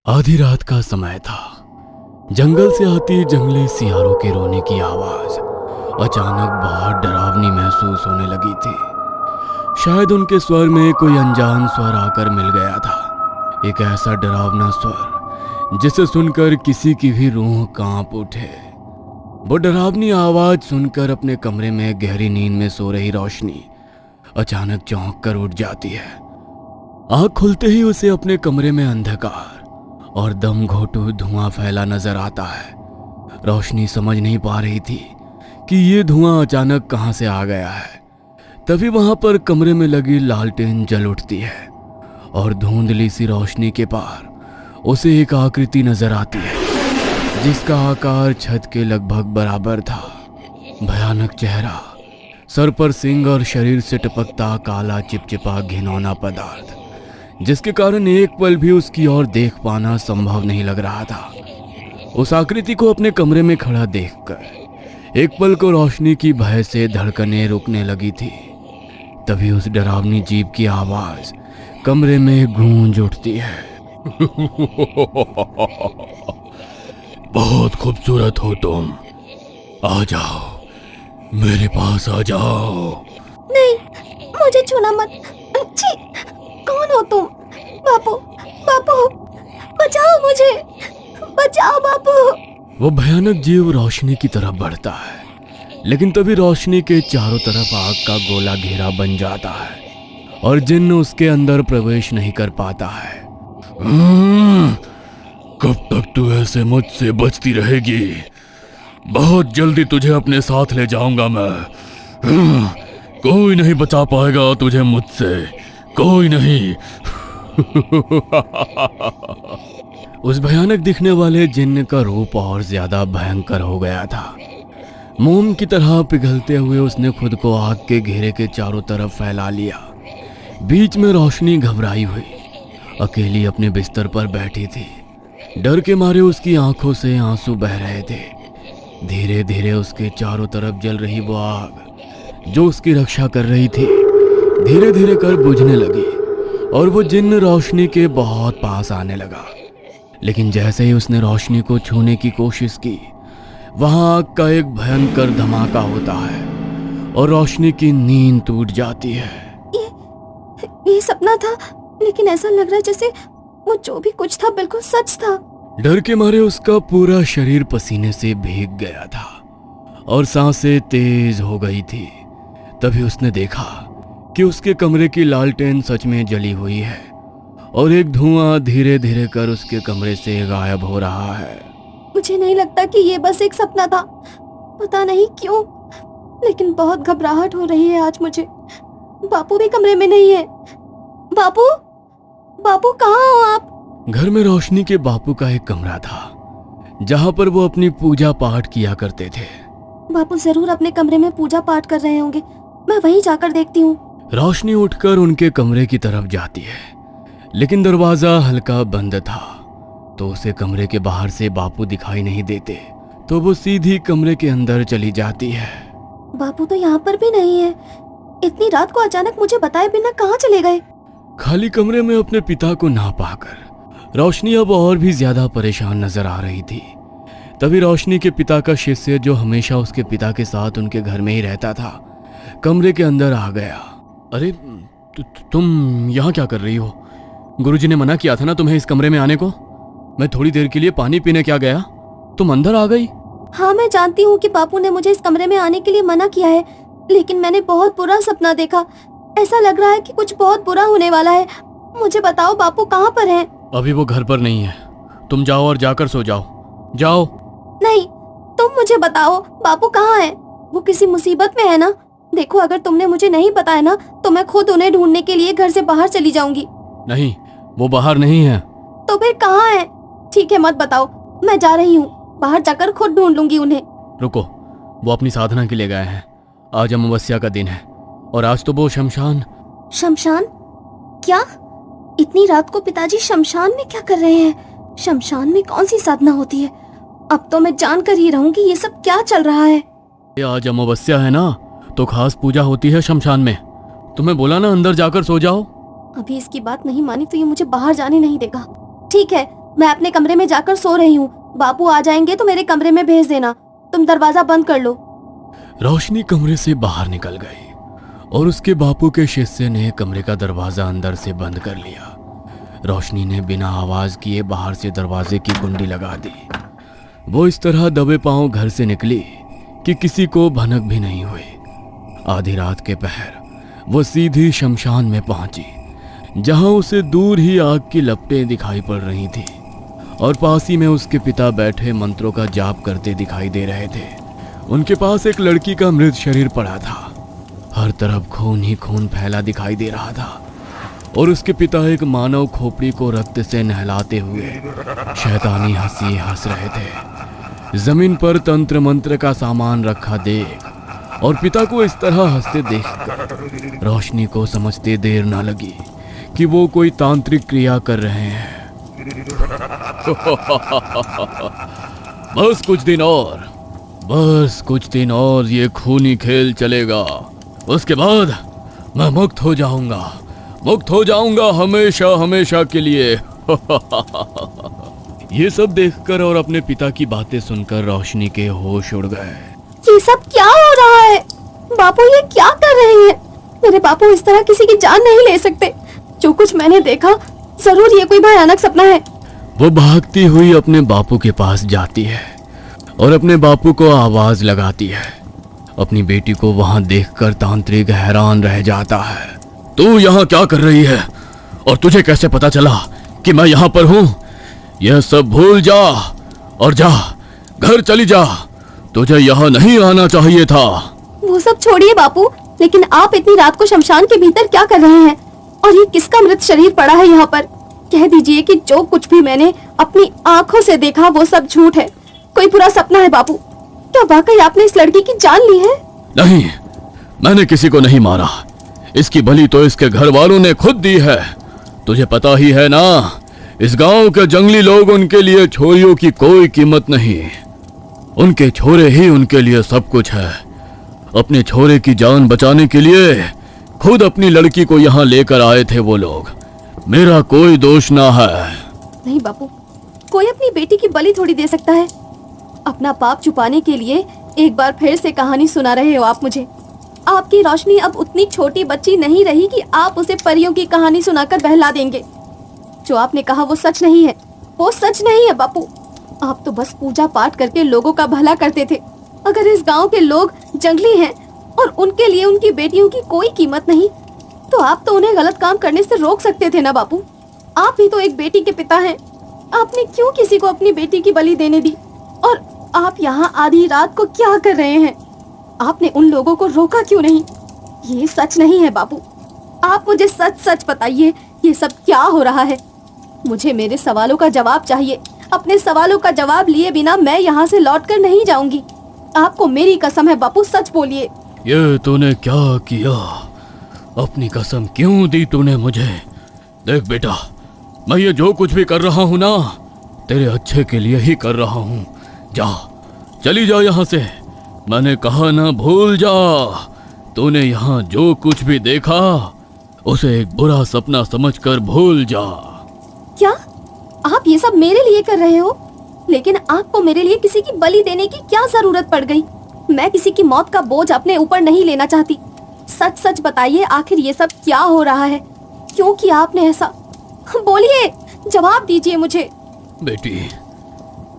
आधी रात का समय था। जंगल से आती जंगली सियारों के रोने की आवाज अचानक बहुत डरावनी महसूस होने लगी थी। शायद उनके स्वर में कोई अनजान स्वर आकर मिल गया था। एक ऐसा डरावना स्वर जिसे सुनकर किसी की भी रूह कांप उठे। वो डरावनी आवाज सुनकर अपने कमरे में गहरी नींद में सो रही रोशनी अचानक चौंक कर उठ जाती है। आंख खुलते ही उसे अपने कमरे में अंधकार और दम घोटू धुआं फैला नजर आता है। रोशनी समझ नहीं पा रही थी कि ये धुआं अचानक कहां से आ गया है। तभी वहां पर कमरे में लगी लालटेन जल उठती है और धुंधली सी रोशनी के पार उसे एक आकृति नजर आती है जिसका आकार छत के लगभग बराबर था। भयानक चेहरा, सर पर सिंग और शरीर से टपकता काला चिपचिपा घिनौना पदार्थ जिसके कारण एक पल भी उसकी ओर देख पाना संभव नहीं लग रहा था। उस आकृति को अपने कमरे में खड़ा देखकर एक पल को रोशनी की भय से धड़कनें रुकने लगी थी। तभी उस डरावनी जीभ की आवाज कमरे में गूंज उठती है। बहुत खूबसूरत हो तुम, आ जाओ, मेरे पास आ जाओ। नहीं, मुझे छूना मत। छी, कौन हो तुम? बापू, बापू, बचाओ मुझे, बचाओ बापू। वो भयानक जीव रोशनी की तरफ बढ़ता है, लेकिन तभी रोशनी के चारों तरफ आग का गोला घेरा बन जाता है और जिन्न उसके अंदर प्रवेश नहीं कर पाता है। कब तक तू ऐसे मुझसे बचती रहेगी? बहुत जल्दी तुझे अपने साथ ले जाऊंगा मैं। कोई नहीं बचा पाएगा तुझे मुझसे, कोई नहीं। उस भयानक दिखने वाले जिन्न का रूप और ज्यादा भयंकर हो गया था। मोम की तरह पिघलते हुए उसने खुद को आग के घेरे के चारों तरफ फैला लिया। बीच में रोशनी घबराई हुई अकेली अपने बिस्तर पर बैठी थी। डर के मारे उसकी आंखों से आंसू बह रहे थे। धीरे धीरे उसके चारों तरफ जल रही वो आग जो उसकी रक्षा कर रही थी धीरे धीरे कर बुझने लगी और वो जिन्न रोशनी के बहुत पास आने लगा। लेकिन जैसे ही उसने रोशनी को छूने की कोशिश की, वहां आग का एक भयंकर धमाका होता है और रोशनी की नींद टूट जाती है। ये सपना था, लेकिन ऐसा लग रहा है जैसे वो जो भी कुछ था बिल्कुल सच था। डर के मारे उसका पूरा शरीर पसीने से भीग गया था और सांसें तेज हो गई थी। तभी उसने देखा कि उसके कमरे की लालटेन सच में जली हुई है और एक धुआं धीरे धीरे कर उसके कमरे से गायब हो रहा है। मुझे नहीं लगता कि ये बस एक सपना था। पता नहीं क्यों, लेकिन बहुत घबराहट हो रही है आज मुझे। बापू भी कमरे में नहीं है। बापू, बापू कहाँ हो आप? घर में रोशनी के बापू का एक कमरा था जहां पर वो अपनी पूजा पाठ किया करते थे। बापू जरूर अपने कमरे में पूजा पाठ कर रहे होंगे, मैं वहीं जाकर देखती हूँ। रोशनी उठकर उनके कमरे की तरफ जाती है, लेकिन दरवाजा हल्का बंद था तो उसे कमरे के बाहर से बापू दिखाई नहीं देते। तो वो सीधी कमरे के अंदर चली जाती है। बापू तो यहाँ पर भी नहीं है। इतनी रात को अचानक मुझे बताए बिना कहाँ चले गए? खाली कमरे में अपने पिता को ना पाकर रोशनी अब और भी ज्यादा परेशान नजर आ रही थी। तभी रोशनी के पिता का शिष्य जो हमेशा उसके पिता के साथ उनके घर में ही रहता था, कमरे के अंदर आ गया। अरे तुम यहाँ क्या कर रही हो? गुरुजी ने मना किया था ना तुम्हें इस कमरे में आने को। मैं थोड़ी देर के लिए पानी पीने क्या गया, तुम अंदर आ गई। हाँ, मैं जानती हूँ कि बापू ने मुझे इस कमरे में आने के लिए मना किया है, लेकिन मैंने बहुत बुरा सपना देखा। ऐसा लग रहा है कि कुछ बहुत बुरा होने वाला है। मुझे बताओ बापू कहाँ पर हैं? अभी वो घर पर नहीं है, तुम जाओ और जाकर सो जाओ, जाओ। नहीं, तुम मुझे बताओ बापू कहाँ हैं? वो किसी मुसीबत में है ना? देखो, अगर तुमने मुझे नहीं बताया ना तो मैं खुद उन्हें ढूंढने के लिए घर से बाहर चली जाऊंगी। नहीं, वो बाहर नहीं है। तो फिर कहाँ है? ठीक है, मत बताओ, मैं जा रही हूँ, बाहर जाकर खुद ढूंढ लूंगी उन्हें। रुको, वो अपनी साधना के लिए गए हैं। आज अमावस्या का दिन है और आज तो वो शमशान। शमशान? क्या? इतनी रात को पिताजी शमशान में क्या कर रहे हैं? शमशान में कौन सी साधना होती है? अब तो मैं जान कर ही रहूंगी ये सब क्या चल रहा है। ये आज अमावस्या है ना, तो खास पूजा होती है शमशान में। तुम्हें बोला ना अंदर जाकर सो जाओ। अभी इसकी बात नहीं मानी तो ये मुझे बाहर जाने नहीं देगा। ठीक है, मैं अपने कमरे में जाकर सो रही हूँ। बापू आ जाएंगे तो मेरे कमरे में भेज देना। तुम दरवाजा बंद कर लो। रोशनी कमरे से बाहर निकल गई और उसके बापू के शिष्य ने कमरे का दरवाजा अंदर से बंद कर लिया। रोशनी ने बिना आवाज किए बाहर से दरवाजे की कुंडी लगा दी। वो इस तरह दबे पांव घर से निकली कि किसी को भनक भी नहीं हुई। आधी रात के पहर वो सीधी शमशान में पहुंची, जहां उसे दूर ही आग की लपटें दिखाई पड़ रही थी और पास ही में उसके पिता बैठे मंत्रों का जाप करते दिखाई दे रहे थे। उनके पास एक लड़की का मृत शरीर पड़ा था। हर तरफ खून ही खून फैला दिखाई दे रहा था और उसके पिता एक मानव खोपड़ी को रक्त से नहलाते हुए शैतानी हंसी हंस रहे थे। जमीन पर तंत्र मंत्र का सामान रखा देख और पिता को इस तरह हंसते देखकर रोशनी को समझते देर न लगी कि वो कोई तांत्रिक क्रिया कर रहे हैं। बस कुछ दिन और ये खूनी खेल चलेगा। उसके बाद मैं मुक्त हो जाऊंगा हमेशा हमेशा के लिए। ये सब देखकर और अपने पिता की बातें सुनकर रोशनी के होश उड़ गए। ये सब क्या हो रहा है? बापू ये क्या कर रहे हैं? मेरे बापू इस तरह किसी की जान नहीं ले सकते। जो कुछ मैंने देखा, जरूर ये कोई भयानक सपना है। वो भागती हुई अपने बापू के पास जाती है और अपने बापू को आवाज लगाती है। अपनी बेटी को वहां देखकर तांत्रिक हैरान रह जाता है। तू यहाँ क्या कर रही है और तुझे कैसे पता चला कि मैं यहाँ पर हूँ? यह सब भूल जा और जा, घर चली जा। तुझे यहाँ नहीं आना चाहिए था। वो सब छोड़िए बापू, लेकिन आप इतनी रात को शमशान के भीतर क्या कर रहे हैं? और ये किसका मृत शरीर पड़ा है यहाँ पर? कह दीजिए कि जो कुछ भी मैंने अपनी आंखों से देखा वो सब झूठ है, कोई बुरा सपना है। बापू, क्या वाकई आपने इस लड़की की जान ली है? नहीं, मैंने किसी को नहीं मारा। इसकी बलि तो इसके घर वालों ने खुद दी है। तुझे पता ही है ना, इस गांव के जंगली लोग, उनके लिए छोरियों की कोई कीमत नहीं। उनके छोरे ही उनके लिए सब कुछ है। अपने छोरे की जान बचाने के लिए खुद अपनी लड़की को यहाँ लेकर आए थे वो लोग। मेरा कोई दोष ना है। नहीं बापू, कोई अपनी बेटी की बलि थोड़ी दे सकता है। अपना पाप छुपाने के लिए एक बार फिर से कहानी सुना रहे हो आप मुझे। आपकी रोशनी अब उतनी छोटी बच्ची नहीं रही कि आप उसे परियों की कहानी सुनाकर बहला देंगे। जो आपने कहा वो सच नहीं है, वो सच नहीं है बापू। आप तो बस पूजा पाठ करके लोगों का भला करते थे। अगर इस गांव के लोग जंगली हैं और उनके लिए उनकी बेटियों की कोई कीमत नहीं, तो आप तो उन्हें गलत काम करने से रोक सकते थे ना बापू। आप ही तो एक बेटी के पिता हैं। आपने क्यों किसी को अपनी बेटी की बलि देने दी? और आप यहाँ आधी रात को क्या कर रहे हैं? आपने उन लोगों को रोका क्यों नहीं? ये सच नहीं है बापू। आप मुझे सच सच बताइए, ये सब क्या हो रहा है? मुझे मेरे सवालों का जवाब चाहिए। अपने सवालों का जवाब लिए बिना मैं यहाँ से लौटकर नहीं जाऊंगी। आपको मेरी कसम है बापू, सच बोलिए। ये तूने क्या किया? अपनी कसम क्यों दी तूने मुझे? देख बेटा, मैं ये जो कुछ भी कर रहा हूँ ना, तेरे अच्छे के लिए ही कर रहा हूँ। जा, चली जा यहाँ से। मैंने कहा ना, भूल जा। तूने यहाँ जो कुछ भी देखा उसे एक बुरा सपना समझकर भूल जा। क्या आप ये सब मेरे लिए कर रहे हो? लेकिन आपको मेरे लिए किसी की बलि देने की क्या जरूरत पड़ गई? मैं किसी की मौत का बोझ अपने ऊपर नहीं लेना चाहती। सच सच बताइए, आखिर ये सब क्या हो रहा है? क्यों किया आपने ऐसा? बोलिए, जवाब दीजिए मुझे। बेटी,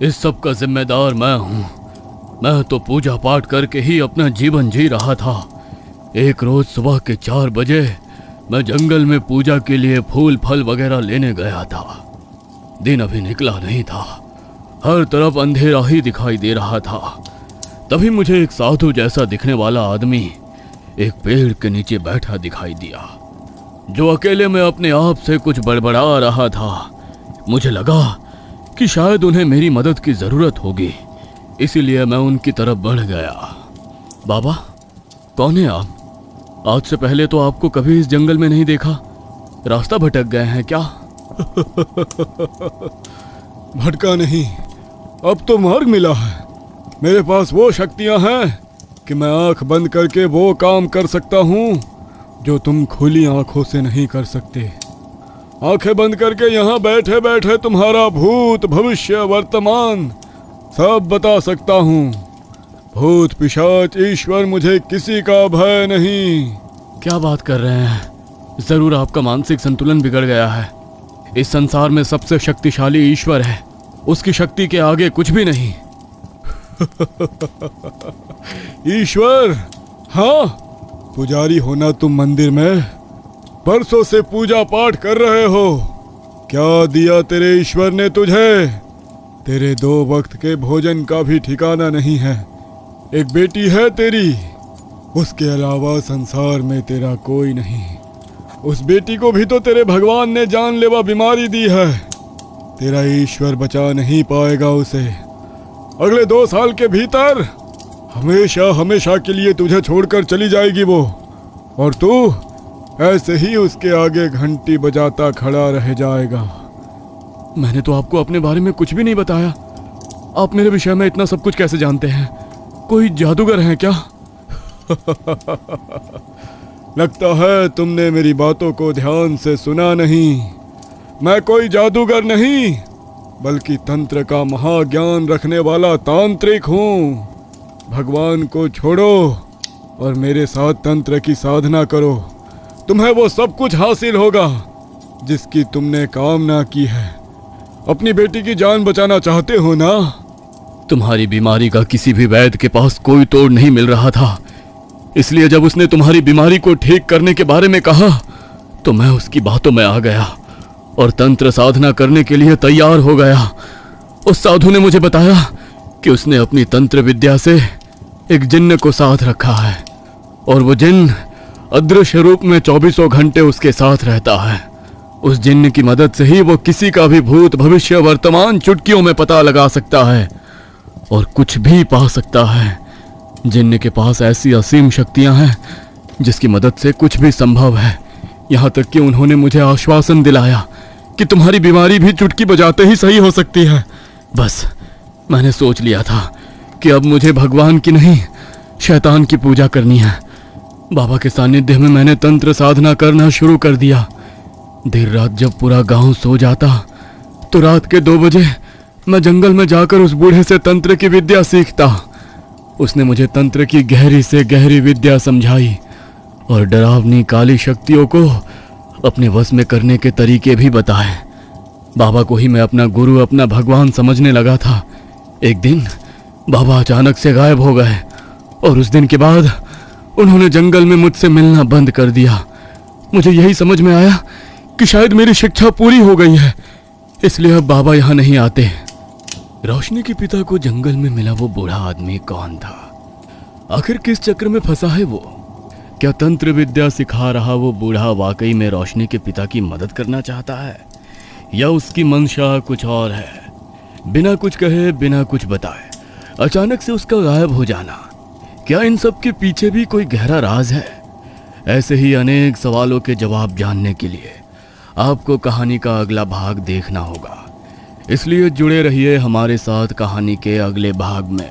इस सब का जिम्मेदार मैं हूँ। मैं तो पूजा पाठ करके ही अपना जीवन जी रहा था। एक रोज सुबह के 4 बजे मैं जंगल में पूजा के लिए फूल फल वगैरह लेने गया था। दिन अभी निकला नहीं था, हर तरफ अंधेरा ही दिखाई दे रहा था। तभी मुझे एक साधु जैसा दिखने वाला आदमी एक पेड़ के नीचे बैठा दिखाई दिया, जो अकेले में अपने आप से कुछ बड़बड़ा रहा था। मुझे लगा कि शायद उन्हें मेरी मदद की जरूरत होगी, इसीलिए मैं उनकी तरफ बढ़ गया। बाबा, कौन है आप? आज से पहले तो आपको कभी इस जंगल में नहीं देखा। रास्ता भटक गए हैं क्या? भटका नहीं, अब तो मार्ग मिला है। मेरे पास वो शक्तियां हैं कि मैं आंख बंद करके वो काम कर सकता हूँ जो तुम खुली आंखों से नहीं कर सकते। आंखें बंद करके यहाँ बैठे बैठे तुम्हारा भूत भविष्य वर्तमान सब बता सकता हूँ। भूत पिशाच ईश्वर मुझे किसी का भय नहीं। क्या बात कर रहे हैं? जरूर आपका मानसिक संतुलन बिगड़ गया है। इस संसार में सबसे शक्तिशाली ईश्वर है, उसकी शक्ति के आगे कुछ भी नहीं। ईश्वर? हाँ, पुजारी होना तुम मंदिर में परसों से पूजा पाठ कर रहे हो। क्या दिया तेरे ईश्वर ने तुझे? तेरे 2 वक्त के भोजन का भी ठिकाना नहीं है। एक बेटी है तेरी, उसके अलावा संसार में तेरा कोई नहीं। उस बेटी को भी तो तेरे भगवान ने जानलेवा बीमारी दी है। तेरा ईश्वर बचा नहीं पाएगा उसे। अगले 2 साल के भीतर हमेशा हमेशा के लिए तुझे छोड़कर चली जाएगी वो, और तू ऐसे ही उसके आगे घंटी बजाता खड़ा रह जाएगा। मैंने तो आपको अपने बारे में कुछ भी नहीं बताया। आप मेरे विषय में इतना सब कुछ कैसे जानते हैं? कोई जादूगर हैं क्या? लगता है तुमने मेरी बातों को ध्यान से सुना नहीं। मैं कोई जादूगर नहीं, बल्कि तंत्र का महाज्ञान रखने वाला तांत्रिक हूँ। भगवान को छोड़ो और मेरे साथ तंत्र की साधना करो। तुम्हें वो सब कुछ हासिल होगा जिसकी तुमने कामना की है। अपनी बेटी की जान बचाना चाहते हो ना? तुम्हारी बीमारी का किसी भी वैद्य के पास कोई तोड़ नहीं मिल रहा था, इसलिए जब उसने तुम्हारी बीमारी को ठीक करने के बारे में कहा तो मैं उसकी बातों में आ गया और तंत्र साधना करने के लिए तैयार हो गया। उस साधु ने मुझे बताया कि उसने अपनी तंत्र विद्या से एक जिन्न को साथ रखा है और वो जिन्न अदृश्य रूप में 24 घंटे उसके साथ रहता है। उस जिन्न की मदद से ही वो किसी का भी भूत भविष्य वर्तमान चुटकियों में पता लगा सकता है और कुछ भी पा सकता है। जिन्न के पास ऐसी असीम शक्तियां हैं जिसकी मदद से कुछ भी संभव है। यहाँ तक कि उन्होंने मुझे आश्वासन दिलाया कि तुम्हारी बीमारी भी चुटकी बजाते ही सही हो सकती है। बस मैंने सोच लिया था कि अब मुझे भगवान की नहीं शैतान की पूजा करनी है। बाबा के सानिध्य में मैंने तंत्र साधना करना शुरू कर दिया। देर रात जब पूरा गांव सो जाता तो रात के 2 बजे मैं जंगल में जाकर उस बूढ़े से तंत्र की विद्या सीखता। उसने मुझे तंत्र की गहरी से गहरी विद्या समझाई और डरावनी काली शक्तियों को अपने वश में करने के तरीके भी बताए। बाबा को ही मैं अपना गुरु, अपना भगवान समझने लगा था। एक दिन बाबा अचानक से गायब हो गए और उस दिन के बाद उन्होंने जंगल में मुझसे मिलना बंद कर दिया। मुझे यही समझ में आया कि शायद मेरी शिक्षा पूरी हो गई है, इसलिए अब बाबा यहाँ नहीं आते। रोशनी के पिता को जंगल में मिला वो बूढ़ा आदमी कौन था? आखिर किस चक्र में फंसा है वो? क्या तंत्र विद्या सिखा रहा वो बूढ़ा वाकई में रोशनी के पिता की मदद करना चाहता है, या उसकी मंशा कुछ और है? बिना कुछ कहे, बिना कुछ बताए अचानक से उसका गायब हो जाना, क्या इन सब के पीछे भी कोई गहरा राज है? ऐसे ही अनेक सवालों के जवाब जानने के लिए आपको कहानी का अगला भाग देखना होगा, इसलिए जुड़े रहिए हमारे साथ कहानी के अगले भाग में।